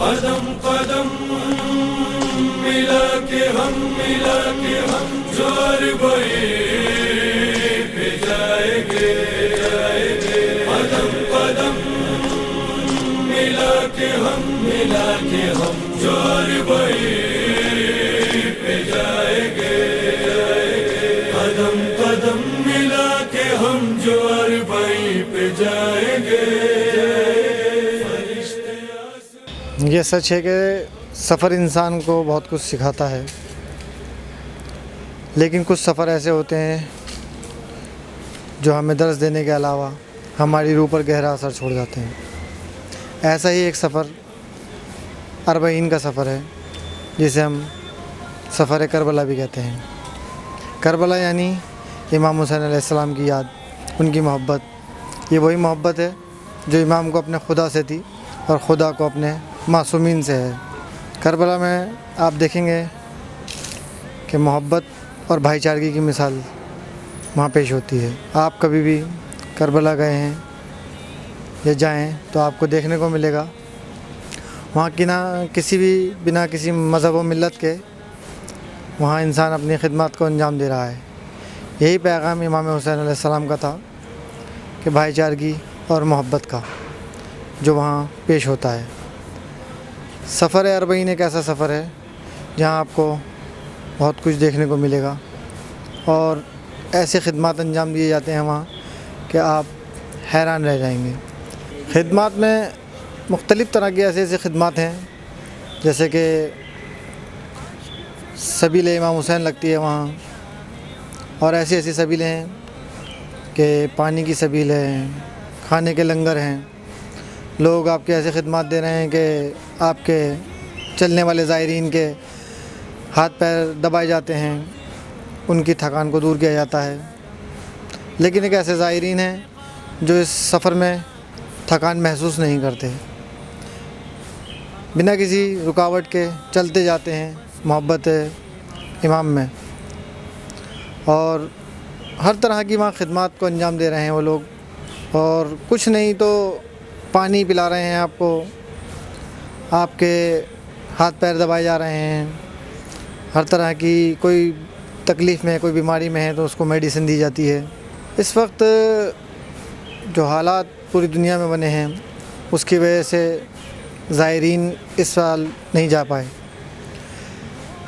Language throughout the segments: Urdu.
قدم قدم ملا کے ہم جو عربئی پہ جائیں گے، قدم قدم ملا کے ہم جو عربئی پہ جائیں گے، قدم قدم ملا کے ہم جو عربئی پہ جائیں گے۔ یہ سچ ہے کہ سفر انسان کو بہت کچھ سکھاتا ہے، لیکن کچھ سفر ایسے ہوتے ہیں جو ہمیں درس دینے کے علاوہ ہماری روح پر گہرا اثر چھوڑ جاتے ہیں۔ ایسا ہی ایک سفر اربعین کا سفر ہے، جسے ہم سفر کربلا بھی کہتے ہیں۔ کربلا یعنی امام حسین علیہ السلام کی یاد، ان کی محبت۔ یہ وہی محبت ہے جو امام کو اپنے خدا سے تھی اور خدا کو اپنے معصومین سے ہے۔ کربلا میں آپ دیکھیں گے کہ محبت اور بھائی چارگی کی مثال وہاں پیش ہوتی ہے۔ آپ کبھی بھی کربلا گئے ہیں یا جائیں تو آپ کو دیکھنے کو ملے گا وہاں کی بنا کسی مذہب و ملت کے وہاں انسان اپنی خدمات کو انجام دے رہا ہے۔ یہی پیغام امام حسین علیہ السلام کا تھا کہ بھائی چارگی اور محبت کا جو وہاں پیش ہوتا ہے۔ سفر اربعین ایک ایسا سفر ہے جہاں آپ کو بہت کچھ دیکھنے کو ملے گا اور ایسے خدمات انجام دیے جاتے ہیں وہاں کہ آپ حیران رہ جائیں گے۔ خدمات میں مختلف طرح کی ایسی خدمات ہیں، جیسے کہ سبیل امام حسین لگتی ہے وہاں، اور ایسی سبیلیں ہیں کہ پانی کی سبیل ہے، کھانے کے لنگر ہیں۔ لوگ آپ کے ایسے خدمات دے رہے ہیں کہ آپ کے چلنے والے زائرین کے ہاتھ پیر دبائے جاتے ہیں، ان کی تھکان کو دور کیا جاتا ہے۔ لیکن ایک ایسے زائرین ہیں جو اس سفر میں تھکان محسوس نہیں کرتے، بنا کسی رکاوٹ کے چلتے جاتے ہیں محبت امام میں، اور ہر طرح کی وہاں خدمات کو انجام دے رہے ہیں وہ لوگ، اور کچھ نہیں تو پانی پلا رہے ہیں آپ کو، آپ کے ہاتھ پیر دبائے جا رہے ہیں، ہر طرح کی کوئی تکلیف میں کوئی بیماری میں ہے تو اس کو میڈیسن دی جاتی ہے۔ اس وقت جو حالات پوری دنیا میں بنے ہیں اس کی وجہ سے زائرین اس سال نہیں جا پائے۔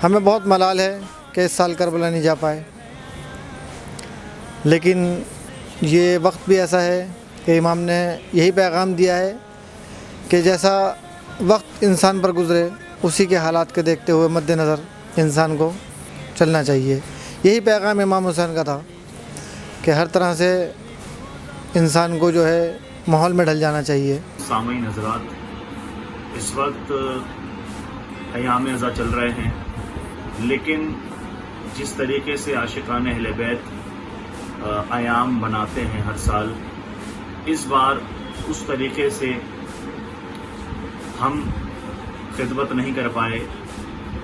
ہمیں بہت ملال ہے کہ اس سال کربلا نہیں جا پائے، لیکن یہ وقت بھی ایسا ہے کہ امام نے یہی پیغام دیا ہے کہ جیسا وقت انسان پر گزرے اسی کے حالات کے دیکھتے ہوئے مد نظر انسان کو چلنا چاہیے۔ یہی پیغام امام حسین کا تھا کہ ہر طرح سے انسان کو جو ہے ماحول میں ڈھل جانا چاہیے۔ سامعین حضرات، اس وقت ایام ازا چل رہے ہیں، لیکن جس طریقے سے عاشقان اہل بیت ایام بناتے ہیں ہر سال، اس بار اس طریقے سے ہم خدمت نہیں کر پائے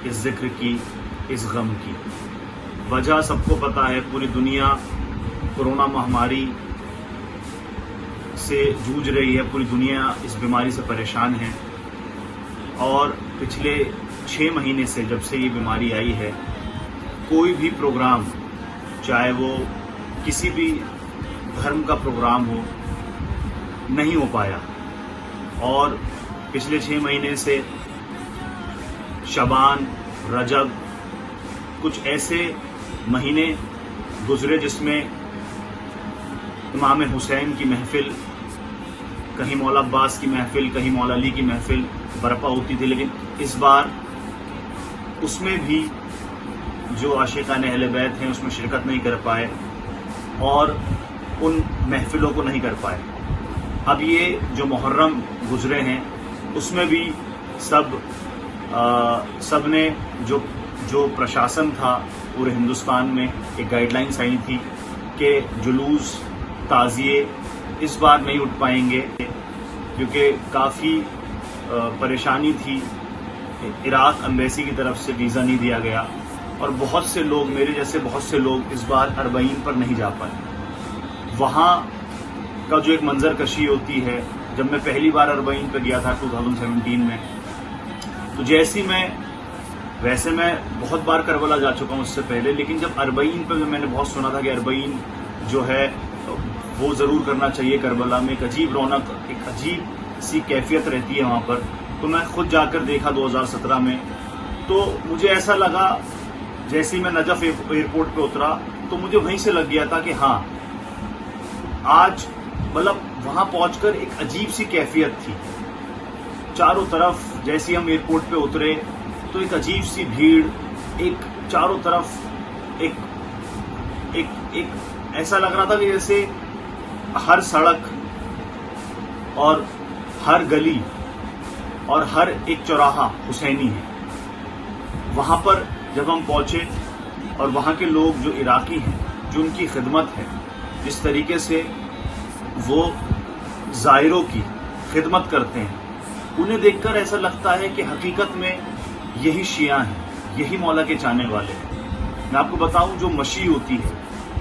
اس ذکر کی، اس غم کی۔ وجہ سب کو پتہ ہے، پوری دنیا کورونا مہاماری سے جوجھ رہی ہے، پوری دنیا اس بیماری سے پریشان ہے، اور پچھلے 6 مہینے سے جب سے یہ بیماری آئی ہے، کوئی بھی پروگرام، چاہے وہ کسی بھی دھرم کا پروگرام ہو، نہیں ہو پایا۔ اور پچھلے 6 مہینے سے شعبان، رجب، کچھ ایسے مہینے گزرے جس میں امام حسین کی محفل، کہیں مولا عباس کی محفل، کہیں مولا علی کی محفل برپا ہوتی تھی، لیکن اس بار اس میں بھی جو عاشقان اہل بیت ہیں اس میں شرکت نہیں کر پائے اور ان محفلوں کو نہیں کر پائے۔ اب یہ جو محرم گزرے ہیں اس میں بھی سب نے جو پرشاسن تھا پورے ہندوستان میں ایک گائیڈ لائنس آئی تھی کہ جلوس، تعزیے اس بار نہیں اٹھ پائیں گے، کیونکہ کافی پریشانی تھی۔ عراق ایمبیسی کی طرف سے ویزا نہیں دیا گیا، اور بہت سے لوگ، میرے جیسے بہت سے لوگ اس بار اربعین پر نہیں جا پائے۔ وہاں کا جو ایک منظر کشی ہوتی ہے، جب میں پہلی بار اربعین پہ گیا تھا 2017 میں، تو جیسی ویسے میں بہت بار کربلا جا چکا ہوں اس سے پہلے، لیکن جب اربعین پہ میں نے بہت سنا تھا کہ اربعین جو ہے وہ ضرور کرنا چاہیے کربلا میں، ایک عجیب رونق، ایک عجیب سی کیفیت رہتی ہے وہاں پر. تو میں خود جا کر دیکھا 2017 میں، تو مجھے ایسا لگا جیسے ہی میں نجف ایئرپورٹ پہ اترا تو مجھے وہیں سے لگ گیا تھا کہ ہاں آج مطلب وہاں پہنچ کر ایک عجیب سی کیفیت تھی. چاروں طرف جیسے ہم ایئرپورٹ پہ اترے تو ایک عجیب سی بھیڑ، ایک چاروں طرف ایک ایسا لگ رہا تھا کہ جیسے ہر سڑک اور ہر گلی اور ہر ایک چوراہا حسینی ہے. وہاں پر جب ہم پہنچے اور وہاں کے لوگ جو عراقی ہیں، جو ان کی خدمت ہے، جس طریقے سے وہ زائروں کی خدمت کرتے ہیں، انہیں دیکھ کر ایسا لگتا ہے کہ حقیقت میں یہی شیعہ ہیں، یہی مولا کے چاہنے والے ہیں. میں آپ کو بتاؤں جو مشی ہوتی ہے،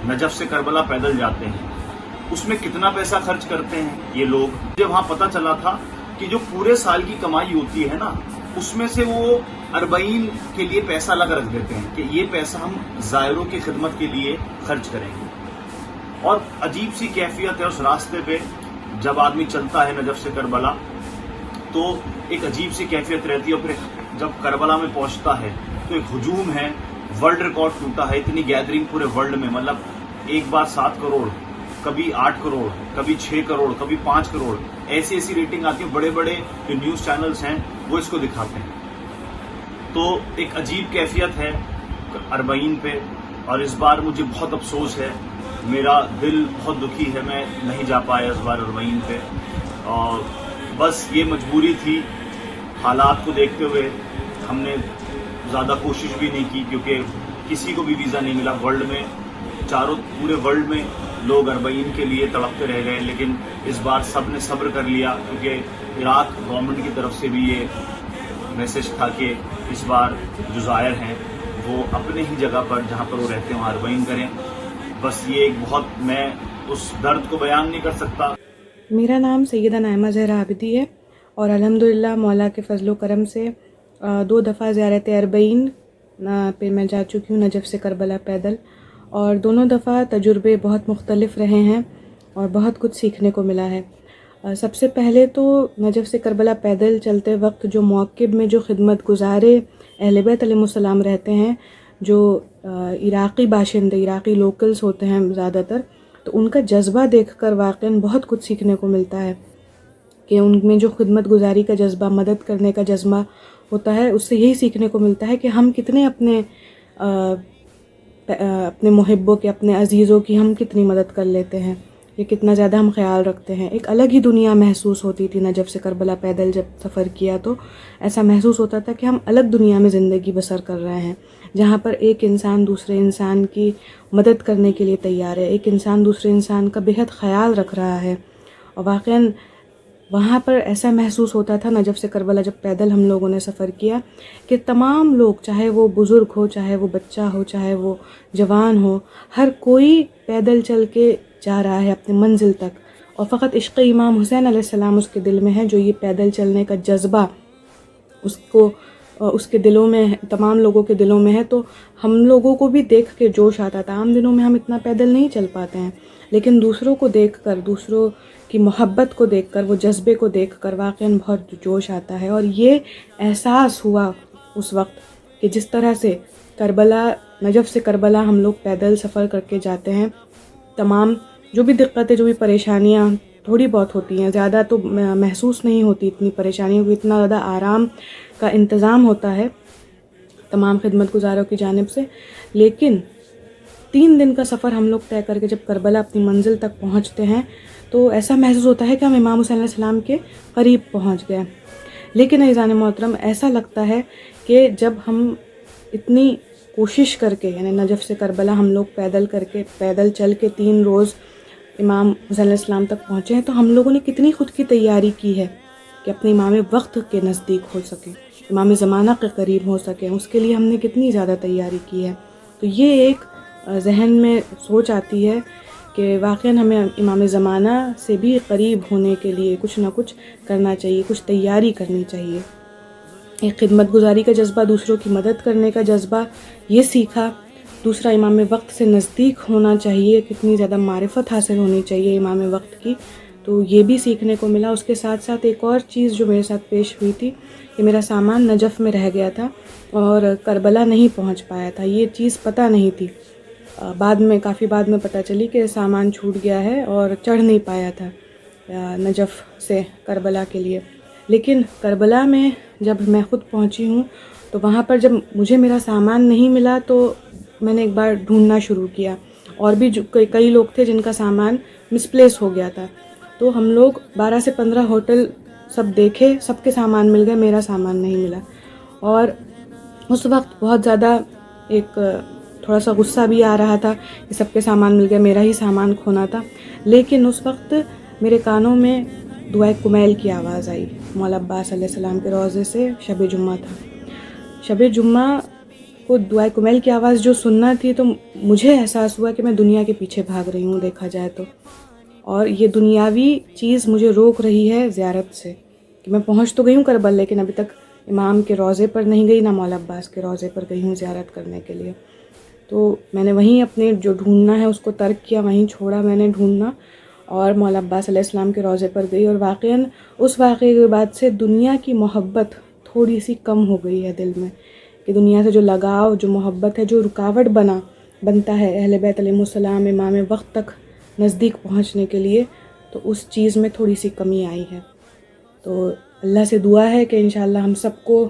نجف سے کربلا پیدل جاتے ہیں، اس میں کتنا پیسہ خرچ کرتے ہیں یہ لوگ. مجھے وہاں پتہ چلا تھا کہ جو پورے سال کی کمائی ہوتی ہے نا، اس میں سے وہ اربعین کے لیے پیسہ الگ رکھ دیتے ہیں کہ یہ پیسہ ہم زائروں کی خدمت کے لیے خرچ کریں گے. اور عجیب سی کیفیت ہے اس راستے پہ. جب آدمی چلتا ہے نجف سے کربلا تو ایک عجیب سی کیفیت رہتی ہے، اور پھر جب کربلا میں پہنچتا ہے تو ایک ہجوم ہے. ورلڈ ریکارڈ ٹوٹا ہے، اتنی گیدرنگ پورے ورلڈ میں، مطلب ایک بار 7 کروڑ، کبھی 8 کروڑ، کبھی 6 کروڑ، کبھی 5 کروڑ، ایسی ریٹنگ آتی ہے. بڑے بڑے جو نیوز چینلز ہیں وہ اس کو دکھاتے ہیں. تو ایک عجیب کیفیت ہے اربعین پہ. اور اس بار مجھے بہت افسوس ہے، میرا دل بہت دکھی ہے، میں نہیں جا پایا اس بار اربعین پہ. اور بس یہ مجبوری تھی، حالات کو دیکھتے ہوئے ہم نے زیادہ کوشش بھی نہیں کی، کیونکہ کسی کو بھی ویزا نہیں ملا. ورلڈ میں پورے ورلڈ میں لوگ اربعین کے لیے تڑپتے رہ گئے، لیکن اس بار سب نے صبر کر لیا، کیونکہ عراق گورنمنٹ کی طرف سے بھی یہ میسج تھا کہ اس بار جو زائر ہیں وہ اپنے ہی جگہ پر جہاں پر وہ رہتے ہیں وہاں اربعین کریں. بس یہ ایک بہت، میں اس درد کو بیان نہیں کر سکتا. میرا نام سیدہ نائمہ زہرا عابدی ہے، اور الحمدللہ مولا کے فضل و کرم سے 2 دفعہ زیارت اربعین پہ میں جا چکی ہوں، نجف سے کربلا پیدل. اور دونوں دفعہ تجربے بہت مختلف رہے ہیں اور بہت کچھ سیکھنے کو ملا ہے. سب سے پہلے تو نجف سے کربلا پیدل چلتے وقت جو موقب میں جو خدمت گزارے اہل بیت علیہ السلام رہتے ہیں، جو عراقی باشندے، عراقی لوکلز ہوتے ہیں زیادہ تر، تو ان کا جذبہ دیکھ کر واقعاً بہت کچھ سیکھنے کو ملتا ہے کہ ان میں جو خدمت گزاری کا جذبہ، مدد کرنے کا جذبہ ہوتا ہے، اس سے یہی سیکھنے کو ملتا ہے کہ ہم کتنے اپنے محبوں کے، اپنے عزیزوں کی ہم کتنی مدد کر لیتے ہیں، یہ کتنا زیادہ ہم خیال رکھتے ہیں. ایک الگ ہی دنیا محسوس ہوتی تھی نجف سے کربلا پیدل جب سفر کیا، تو ایسا محسوس ہوتا تھا کہ ہم الگ دنیا میں زندگی بسر کر رہے ہیں، جہاں پر ایک انسان دوسرے انسان کی مدد کرنے کے لیے تیار ہے، ایک انسان دوسرے انسان کا بہت خیال رکھ رہا ہے. اور واقعاً وہاں پر ایسا محسوس ہوتا تھا نجف سے کربلا جب پیدل ہم لوگوں نے سفر کیا کہ تمام لوگ، چاہے وہ بزرگ ہو، چاہے وہ بچہ ہو، چاہے وہ جوان ہو، ہر کوئی پیدل چل کے جا رہا ہے اپنے منزل تک. اور فقط عشق امام حسین علیہ السلام اس کے دل میں ہے، جو یہ پیدل چلنے کا جذبہ اس کے دلوں میں، تمام لوگوں کے دلوں میں ہے. تو ہم لوگوں کو بھی دیکھ کے جوش آتا تھا. عام دنوں میں ہم اتنا پیدل نہیں چل پاتے ہیں، لیکن دوسروں کو دیکھ کر، دوسروں کی محبت کو دیکھ کر، وہ جذبے کو دیکھ کر واقعاً بہت جوش آتا ہے. اور یہ احساس ہوا اس وقت کہ جس طرح سے کربلا، نجف سے کربلا ہم لوگ پیدل سفر کر کے جاتے ہیں، تمام جو بھی دقتیں، جو بھی پریشانیاں تھوڑی بہت ہوتی ہیں، زیادہ تو محسوس نہیں ہوتی اتنی پریشانیوں کی، اتنا زیادہ آرام کا انتظام ہوتا ہے تمام خدمت گزاروں کی جانب سے. لیکن 3 دن کا سفر ہم لوگ طے کر کے جب کربلا اپنی منزل تک پہنچتے ہیں تو ایسا محسوس ہوتا ہے کہ ہم امام حسین علیہ السلام کے قریب پہنچ گئے. لیکن عزیزان محترم، ایسا لگتا ہے کہ جب ہم اتنی کوشش کر کے، یعنی نجف سے کربلا ہم لوگ پیدل چل کے 3 روز امام حسین علیہ السلام تک پہنچے ہیں، تو ہم لوگوں نے کتنی خود کی تیاری کی ہے کہ اپنے امام وقت کے نزدیک ہو سکیں، امام زمانہ کے قریب ہو سکیں. اس کے لیے ہم نے کتنی زیادہ تیاری کی ہے. تو یہ ایک ذہن میں سوچ آتی ہے کہ واقعاً ہمیں امام زمانہ سے بھی قریب ہونے کے لیے کچھ نہ کچھ کرنا چاہیے، کچھ تیاری کرنی چاہیے. ایک خدمت گزاری کا جذبہ، دوسروں کی مدد کرنے کا جذبہ، یہ سیکھا. دوسرا امام وقت سے نزدیک ہونا چاہیے، کتنی زیادہ معرفت حاصل ہونی چاہیے امام وقت کی، تو یہ بھی سیکھنے کو ملا. اس کے ساتھ ساتھ ایک اور چیز جو میرے ساتھ پیش ہوئی تھی کہ میرا سامان نجف میں رہ گیا تھا اور کربلا نہیں پہنچ پایا تھا. یہ چیز پتہ نہیں تھی، کافی بعد میں پتہ چلی کہ سامان چھوٹ گیا ہے اور چڑھ نہیں پایا تھا نجف سے کربلا کے لیے. لیکن کربلا میں جب میں خود پہنچی ہوں تو وہاں پر جب مجھے میرا سامان نہیں ملا تو میں نے ایک بار ڈھونڈنا شروع کیا، اور بھی کئی لوگ تھے جن کا سامان مسپلیس ہو گیا تھا. تو ہم لوگ 12 سے 15 ہوٹل سب دیکھے، سب کے سامان مل گئے، میرا سامان نہیں ملا. اور اس وقت بہت زیادہ ایک تھوڑا سا غصہ بھی آ رہا تھا کہ سب کے سامان مل گئے، میرا ہی سامان کھونا تھا. لیکن اس وقت میرے کانوں میں دعائے کمیل کی آواز آئی. مولا عباس علیہ السلام کے روضے سے شب جمعہ تھا. شب جمعہ کو دعائے کمیل کی آواز جو سننا تھی تو مجھے احساس ہوا کہ میں دنیا کے پیچھے بھاگ رہی ہوں دیکھا جائے تو، اور یہ دنیاوی چیز مجھے روک رہی ہے زیارت سے. کہ میں پہنچ تو گئی ہوں کربلا، لیکن ابھی تک امام کے روضے پر نہیں گئی، نہ مولا عباس کے روضے پر گئی ہوں زیارت کرنے کے لیے. تو میں نے وہیں اپنے جو ڈھونڈنا ہے اس کو ترک کیا، وہیں چھوڑا میں نے ڈھونڈنا، اور مولا عباس علیہ السلام کے روضے پر گئی. اور واقعاً اس واقعے کے بعد سے دنیا کی محبت تھوڑی سی کم ہو گئی ہے دل میں، کہ دنیا سے جو لگاؤ، جو محبت ہے، جو رکاوٹ بنتا ہے اہل بیت علیہ السلام امام وقت تک نزدیک پہنچنے کے لیے، تو اس چیز میں تھوڑی سی کمی آئی ہے. تو اللہ سے دعا ہے کہ انشاءاللہ ہم سب کو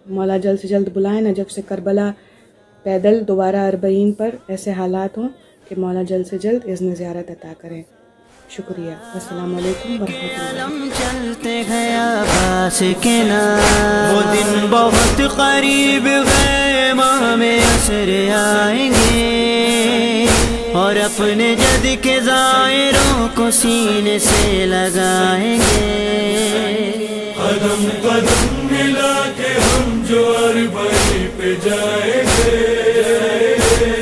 مولا جلد سے جلد بلائیں نجف سے کربلا پیدل دوبارہ 40 پر ایسے حالات ہوں کہ مولا جلد سے جلد اذن زیارت عطا کریں. شکریہ. السلام علیکم ورحمۃ اللہ. چلتے گیا عباس کے نام، وہ دن بہت قریب ہے، ماہ میں عصر آئیں گے، اور اپنے جد کے زائروں کو سینے سے لگائیں گے. قدم قدم ملا کے ہم جو اربعین پہ جائیں گے،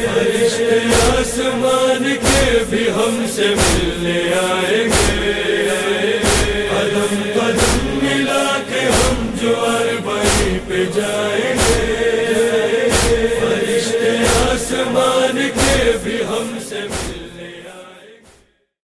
فرشتے آسمان کے بھی ہم سے ملنے آئیں گے. قدم قدم ملا کے ہم جو اربعین پہ جائیں گے،